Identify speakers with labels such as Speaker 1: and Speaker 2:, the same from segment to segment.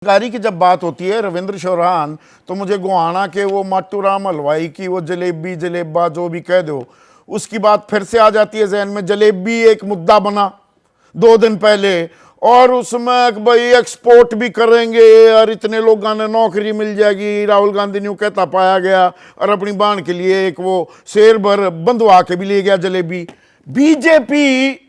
Speaker 1: बेरोजगारी की जब बात होती है रविंद्र चौहान, तो मुझे गोहाना के वो माटूराम हलवाई की वो जलेबी जलेबा जो भी कह दो, उसकी बात फिर से आ जाती है जहन में। जलेबी एक मुद्दा बना 2 दिन पहले, और उसमें भाई एक्सपोर्ट भी करेंगे और इतने लोगों ने नौकरी मिल जाएगी, राहुल गांधी ने कहता पाया गया, और अपनी बाण के लिए एक वो शेर भर बंधवा के भी ले गया जलेबी। बीजेपी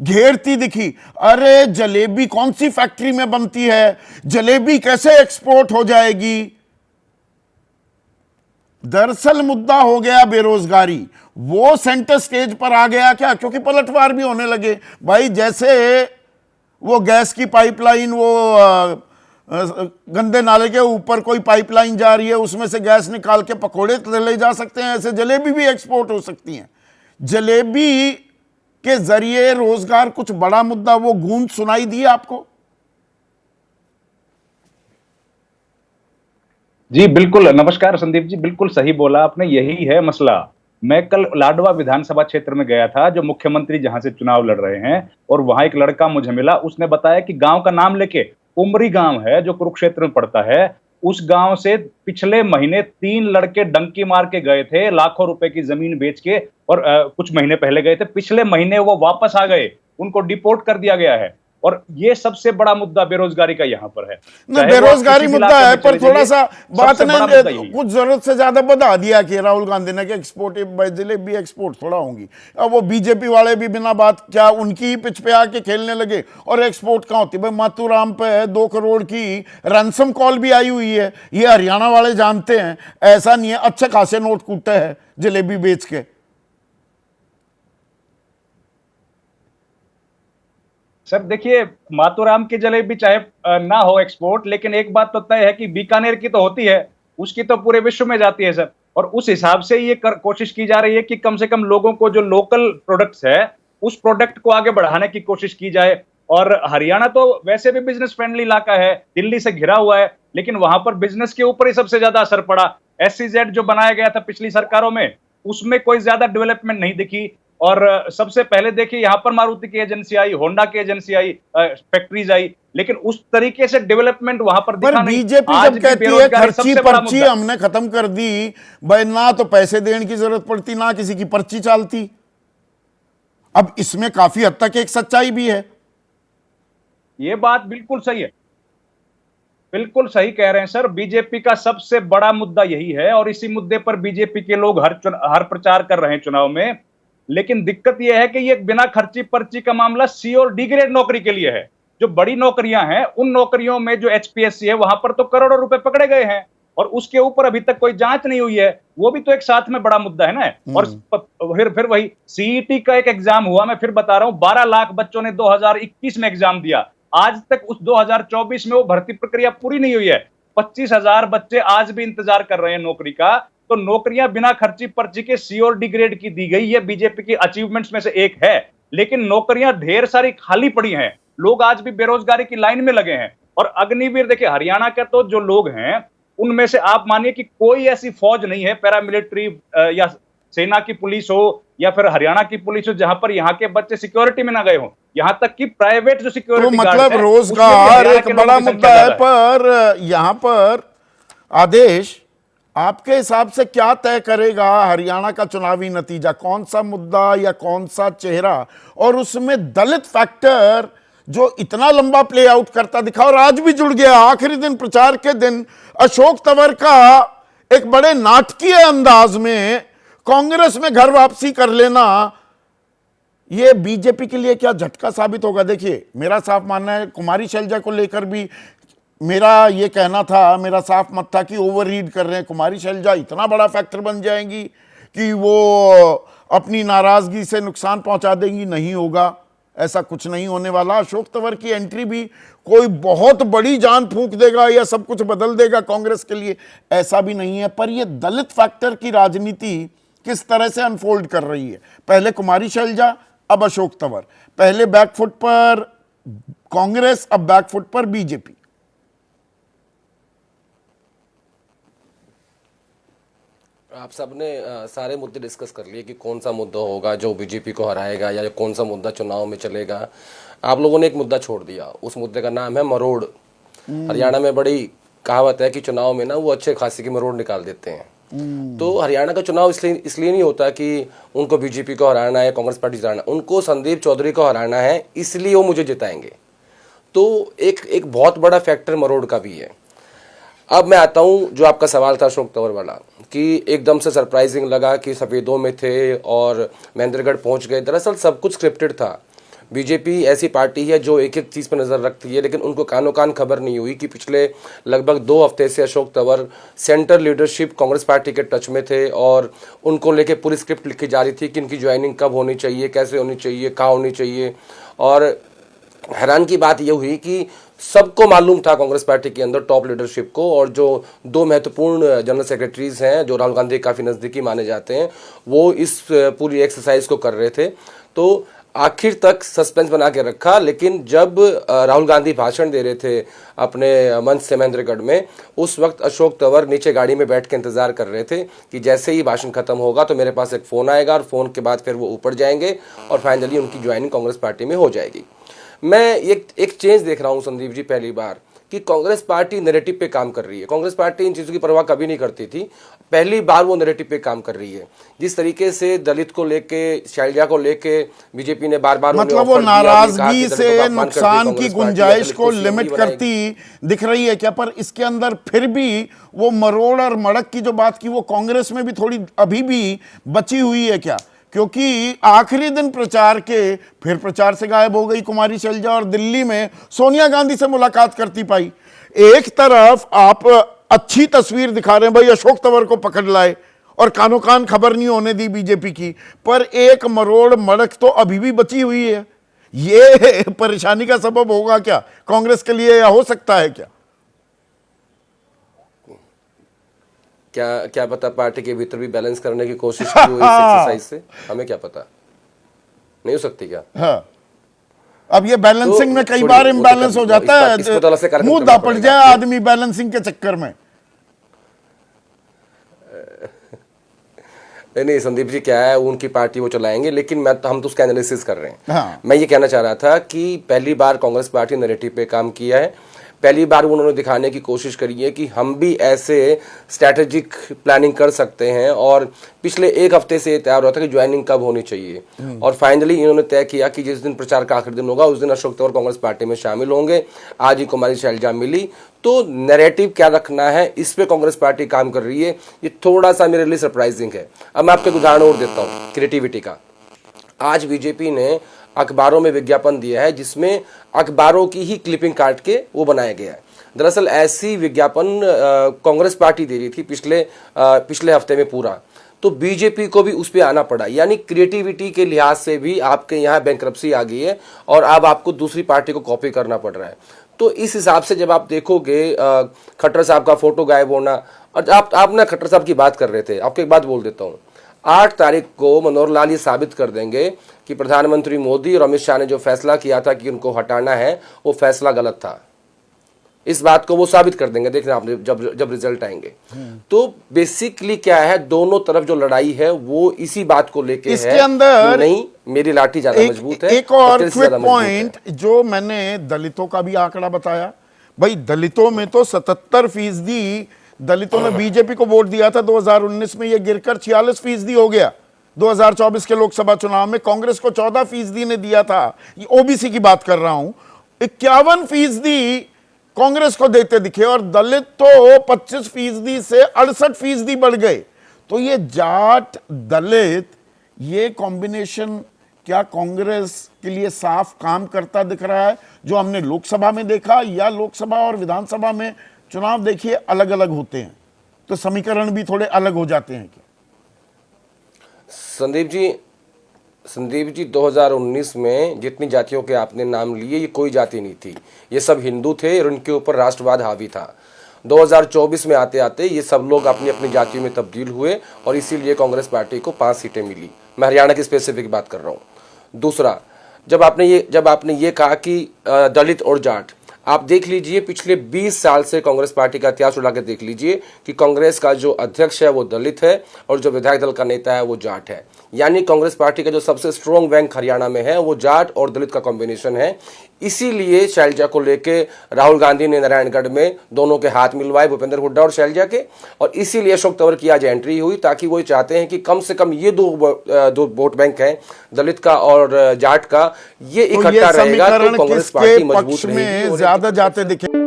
Speaker 1: घेरती दिखी, अरे जलेबी कौन सी फैक्ट्री में बनती है, जलेबी कैसे एक्सपोर्ट हो जाएगी। दरअसल मुद्दा हो गया बेरोजगारी, वो सेंटर स्टेज पर आ गया क्या, क्योंकि पलटवार भी होने लगे भाई। जैसे वो गैस की पाइपलाइन, वो गंदे नाले के ऊपर कोई पाइपलाइन जा रही है, उसमें से गैस निकाल के पकोड़े तले जा सकते हैं, ऐसे जलेबी भी एक्सपोर्ट हो सकती हैं। जलेबी के जरिए रोजगार कुछ बड़ा मुद्दा, वो गूंज सुनाई दी आपको?
Speaker 2: जी बिल्कुल, नमस्कार संदीप जी, बिल्कुल सही बोला आपने, यही है मसला। मैं कल लाडवा विधानसभा क्षेत्र में गया था, जो मुख्यमंत्री जहां से चुनाव लड़ रहे हैं, और वहां एक लड़का मुझे मिला। उसने बताया कि गांव का नाम लेके, उमरी गांव है जो कुरुक्षेत्र में पड़ता है, उस गांव से पिछले महीने 3 लड़के डंकी मार के गए थे, लाखों रुपए की जमीन बेच के, और कुछ महीने पहले गए थे, पिछले महीने वो वापस आ गए, उनको डिपोर्ट कर दिया गया है। और ये सबसे बड़ा मुद्दा बेरोजगारी का यहाँ पर है।
Speaker 1: ना बेरोजगारी मुद्दा है, पर थोड़ा सा बात ने कुछ जरूरत से ज्यादा बढ़ा दिया कि राहुल गांधी ने कि एक्सपोर्ट जलेबी एक्सपोर्ट थोड़ा होंगी। अब वो बीजेपी वाले भी बिना बात क्या उनकी ही पिच पे आके खेलने लगे, और एक्सपोर्ट कहाँ होती है भाई। माथुराम पे 2 करोड़ की रैंसम कॉल भी आई हुई है, ये हरियाणा वाले जानते हैं, ऐसा नहीं है, अच्छे खासे नोट कूटे हैं जलेबी बेच के।
Speaker 2: सर देखिए, माथुराम की जलेबी चाहे ना हो एक्सपोर्ट, लेकिन एक बात तो तय है कि बीकानेर की तो होती है, उसकी तो पूरे विश्व में जाती है सर। और उस हिसाब से ये कोशिश की जा रही है कि कम से कम लोगों को जो लोकल प्रोडक्ट्स है, उस प्रोडक्ट को आगे बढ़ाने की कोशिश की जाए। और हरियाणा तो वैसे भी बिजनेस फ्रेंडली इलाका है, दिल्ली से घिरा हुआ है, लेकिन वहां पर बिजनेस के ऊपर ही सबसे ज्यादा असर पड़ा। SEZ जो बनाया गया था पिछली सरकारों में, उसमें कोई ज्यादा डेवलपमेंट नहीं दिखी। और सबसे पहले देखिए, यहाँ पर मारुति की एजेंसी आई, होंडा की एजेंसी आई, फैक्ट्रीज आई, लेकिन उस तरीके से डेवलपमेंट वहां पर दिखा नहीं।
Speaker 1: बीजेपी जब कहती है खर्ची पर्ची हमने खत्म कर दी भाई, ना तो पैसे देने की जरूरत पड़ती, ना किसी की पर्ची चालती। अब इसमें काफी हद तक एक सच्चाई भी है।
Speaker 2: ये बात बिल्कुल सही है, बिल्कुल सही कह रहे हैं सर। बीजेपी का सबसे बड़ा मुद्दा यही है, और इसी मुद्दे पर बीजेपी के लोग हर प्रचार कर रहे हैं चुनाव में। लेकिन दिक्कत यह है कि ये बिना खर्ची पर्ची का मामला C और D ग्रेड नौकरी के लिए है। जो बड़ी नौकरियां हैं, उन नौकरियों में जो HPSC है, वहां पर तो करोड़ों रुपए पकड़े गए हैं, और उसके ऊपर अभी तक कोई जांच नहीं हुई है। वो भी तो एक साथ में बड़ा मुद्दा है ना। और फिर वही CET का एक एग्जाम हुआ, मैं फिर बता रहा हूं, 12 लाख बच्चों ने 2021 में एग्जाम दिया, आज तक उस 2024 में वो भर्ती प्रक्रिया पूरी नहीं हुई है। 25,000 बच्चे आज भी इंतजार कर रहे हैं नौकरी का। तो नौकरियां बिना खर्ची पर्ची के C और D ग्रेड की दी गई, ये बीजेपी की अचीवमेंट्स में से एक है। लेकिन नौकरियां ढेर सारी खाली पड़ी हैं, लोग आज भी बेरोजगारी की लाइन में लगे हैं। और अग्निवीर देखिए, हरियाणा के तो जो लोग हैं, उनमें से आप मानिए कि कोई ऐसी फौज नहीं है, पैरामिलिट्री या सेना की पुलिस हो, या फिर हरियाणा की पुलिस हो, जहां पर यहाँ के बच्चे सिक्योरिटी में ना गए हो। यहाँ तक कि प्राइवेट जो सिक्योरिटी
Speaker 1: तो मतलब रोजगार एक बड़ा मुद्दा है, पर यहां पर आदेश आपके हिसाब से क्या तय करेगा हरियाणा का चुनावी नतीजा? कौन सा मुद्दा या कौन सा चेहरा, और उसमें दलित फैक्टर जो इतना लंबा प्ले आउट करता दिखा, और आज भी जुड़ गया। आखिरी दिन, प्रचार के दिन, अशोक तंवर का एक बड़े नाटकीय अंदाज में कांग्रेस में घर वापसी कर लेना, यह बीजेपी के लिए क्या झटका साबित होगा? देखिए, मेरा साफ मानना है, कुमारी शैलजा को लेकर भी मेरा ये कहना था, मेरा साफ मत था कि ओवर रीड कर रहे हैं। कुमारी शैलजा इतना बड़ा फैक्टर बन जाएंगी कि वो अपनी नाराजगी से नुकसान पहुंचा देंगी, नहीं होगा, ऐसा कुछ नहीं होने वाला। अशोक तंवर की एंट्री भी कोई बहुत बड़ी जान फूंक देगा या सब कुछ बदल देगा कांग्रेस के लिए, ऐसा भी नहीं है। पर ये दलित फैक्टर की राजनीति किस तरह से अनफोल्ड कर रही है? पहले कुमारी शैलजा, अब अशोक तंवर, पहले बैकफुट पर कांग्रेस, अब बैकफुट पर बीजेपी।
Speaker 3: आप सबने सारे मुद्दे डिस्कस कर लिए कि कौन सा मुद्दा होगा जो बीजेपी को हराएगा, या कौन सा मुद्दा चुनाव में चलेगा। आप लोगों ने एक मुद्दा छोड़ दिया, उस मुद्दे का नाम है मरोड़। हरियाणा में बड़ी कहावत है कि चुनाव में ना वो अच्छे खासे की मरोड़ निकाल देते हैं। तो हरियाणा का चुनाव इसलिए नहीं होता कि उनको बीजेपी को हराना है, कांग्रेस पार्टी जिताना, उनको संदीप चौधरी को हराना है, इसलिए वो मुझे जिताएंगे। तो एक बहुत बड़ा फैक्टर मरोड़ का भी है। अब मैं आता हूं, जो आपका सवाल था अशोक तंवर वाला, कि एकदम से सरप्राइजिंग लगा कि सफेदों में थे और महेंद्रगढ़ पहुंच गए। दरअसल सब कुछ स्क्रिप्टेड था। बीजेपी ऐसी पार्टी है जो एक एक चीज़ पर नज़र रखती है, लेकिन उनको कानो कान खबर नहीं हुई कि पिछले लगभग 2 हफ्ते से Ashok Tanwar centre leadership Congress party के टच में थे और उनको लेके पूरी स्क्रिप्ट लिखी जा रही थी कि इनकी ज्वाइनिंग कब होनी चाहिए, कैसे होनी चाहिए, कहाँ होनी चाहिए। और हैरान की बात यह हुई कि सबको मालूम था कांग्रेस पार्टी के अंदर टॉप लीडरशिप को, और जो 2 महत्वपूर्ण जनरल सेक्रेटरीज हैं जो राहुल गांधी काफ़ी नज़दीकी माने जाते हैं, वो इस पूरी एक्सरसाइज को कर रहे थे। तो आखिर तक सस्पेंस बना के रखा, लेकिन जब राहुल गांधी भाषण दे रहे थे अपने मंच से महेंद्रगढ़ में, उस वक्त अशोक तंवर नीचे गाड़ी में बैठ के इंतजार कर रहे थे कि जैसे ही भाषण खत्म होगा तो मेरे पास एक फ़ोन आएगा और फ़ोन के बाद फिर वो ऊपर जाएंगे और फाइनली उनकी ज्वाइनिंग कांग्रेस पार्टी में हो जाएगी। मैं एक चेंज देख रहा हूं संदीप जी, पहली बार कि कांग्रेस पार्टी नैरेटिव पे काम कर रही है। कांग्रेस पार्टी इन चीज़ों की परवाह कभी नहीं करती थी, पहली बार वो नैरेटिव पे काम कर रही है। जिस तरीके से दलित को लेके, शैलजा को लेके बीजेपी ने बार बार
Speaker 1: मतलब वो नाराजगी से नुकसान की गुंजाइश को लिमिट करती दिख रही है क्या? पर इसके अंदर फिर भी वो मरोड़ और मड़क की जो बात की वो कांग्रेस में भी थोड़ी अभी भी बची हुई है क्या? क्योंकि आखिरी दिन प्रचार के फिर प्रचार से गायब हो गई कुमारी शैलजा और दिल्ली में सोनिया गांधी से मुलाकात करती पाई। एक तरफ आप अच्छी तस्वीर दिखा रहे हैं, भाई अशोक तंवर को पकड़ लाए और कानो कान खबर नहीं होने दी बीजेपी की, पर एक मरोड़ मड़क तो अभी भी बची हुई है। ये परेशानी का सबब होगा क्या कांग्रेस के लिए, या हो सकता है क्या?
Speaker 3: क्या पता पार्टी के भीतर भी बैलेंस करने की कोशिश की हो इस एक्सरसाइज से, हमें क्या पता, नहीं हो सकती क्या?
Speaker 1: हाँ, अब ये बैलेंसिंग में कई बार इम्बैलेंस हो जाता है, मुंह दापट जाए आदमी बैलेंसिंग के चक्कर में।
Speaker 3: नहीं संदीप जी, क्या है, उनकी पार्टी वो चलाएंगे, लेकिन हम तो उसका एनालिसिस कर रहे हैं।
Speaker 1: हाँ।
Speaker 3: मैं ये कहना चाह रहा था कि पहली बार कांग्रेस पार्टी नैरेटिव पे काम किया है, पहली बार उन्होंने दिखाने की कोशिश करी है कि हम भी ऐसे स्ट्रैटेजिक प्लानिंग कर सकते हैं। और पिछले 1 हफ्ते से तैयार हुआ था कि ज्वाइनिंग कब होनी चाहिए, और फाइनली इन्होंने तय किया कि जिस दिन प्रचार का आखिरी दिन होगा उस दिन अशोक तंवर कांग्रेस पार्टी में शामिल होंगे। आज ही कुमारी शैलजा मिली, तो नैरेटिव क्या रखना है इस पे कांग्रेस पार्टी काम कर रही है। ये थोड़ा सा मेरे लिए सरप्राइजिंग है। अब मैं आपको एक उदाहरण और देता हूँ क्रिएटिविटी का। आज बीजेपी ने अखबारों में विज्ञापन दिया है जिसमें अखबारों की ही क्लिपिंग काट के वो बनाया गया है। दरअसल ऐसी विज्ञापन कांग्रेस पार्टी दे रही थी पिछले हफ्ते में पूरा, तो बीजेपी को भी उस पर आना पड़ा। यानी क्रिएटिविटी के लिहाज से भी आपके यहाँ बैंक्रप्सी आ गई है और अब आपको दूसरी पार्टी को कॉपी करना पड़ रहा है। तो इस हिसाब से जब आप देखोगे खट्टर साहब का फोटो गायब होना, और आप ना खट्टर साहब की बात कर रहे थे, आपको एक बात बोल देता हूँ, 8 तारीख को मनोहर लाल ये साबित कर देंगे कि प्रधानमंत्री मोदी और अमित शाह ने जो फैसला किया था कि उनको हटाना है वो फैसला गलत था। इस बात को वो साबित कर देंगे, देखना आपने जब रिजल्ट आएंगे। तो बेसिकली क्या है, दोनों तरफ जो लड़ाई है वो इसी बात को लेके है।
Speaker 1: इसके अंदर
Speaker 3: नहीं, मेरी लाठी ज्यादा मजबूत है।
Speaker 1: एक और क्विक पॉइंट जो मैंने दलितों का भी आंकड़ा बताया, भाई दलितों में तो 77% दलितों ने बीजेपी को वोट दिया था 2019 में, ये गिरकर 46% हो गया 2024 के लोकसभा चुनाव में। कांग्रेस को 14% ने दिया था, ये ओबीसी की बात कर रहा हूं। 51% कांग्रेस को देते दिखे और दलित तो 25% से 68% बढ़ गए। तो ये जाट दलित ये कॉम्बिनेशन क्या कांग्रेस के लिए साफ काम करता दिख रहा है, जो हमने लोकसभा में देखा, या लोकसभा और विधानसभा में चुनाव देखिए अलग अलग होते हैं तो समीकरण भी थोड़े अलग हो जाते हैं क्या?
Speaker 3: संदीप जी 2019 में जितनी जातियों के आपने नाम लिए, ये कोई जाति नहीं थी, ये सब हिंदू थे और उनके ऊपर राष्ट्रवाद हावी था। 2024 में आते आते ये सब लोग अपनी अपनी जातियों में तब्दील हुए और इसीलिए कांग्रेस पार्टी को 5 सीटें मिली। मैं हरियाणा की स्पेसिफिक बात कर रहा हूँ। दूसरा, जब आपने ये कहा कि दलित और जाट, आप देख लीजिए पिछले 20 साल से कांग्रेस पार्टी का इतिहास उड़ा के देख लीजिए कि कांग्रेस का जो अध्यक्ष है वो दलित है और जो विधायक दल का नेता है वो जाट है। यानी कांग्रेस पार्टी का जो सबसे स्ट्रॉन्ग बैंक हरियाणा में है वो जाट और दलित का कॉम्बिनेशन है। इसीलिए शैलजा को लेके राहुल गांधी ने नारायणगढ़ में दोनों के हाथ मिलवाए, भूपेंद्र हुड्डा और शैलजा के, और इसीलिए अशोक तंवर की आज एंट्री हुई, ताकि वो चाहते हैं कि कम से कम ये दो वोट बैंक हैं, दलित का और जाट का, ये इकट्ठा रहेगा तो कांग्रेस पार्टी मजबूत रहेगी।
Speaker 1: ज्यादा जाते दिखे।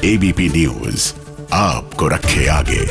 Speaker 4: एबीपी न्यूज आपको रखे आगे।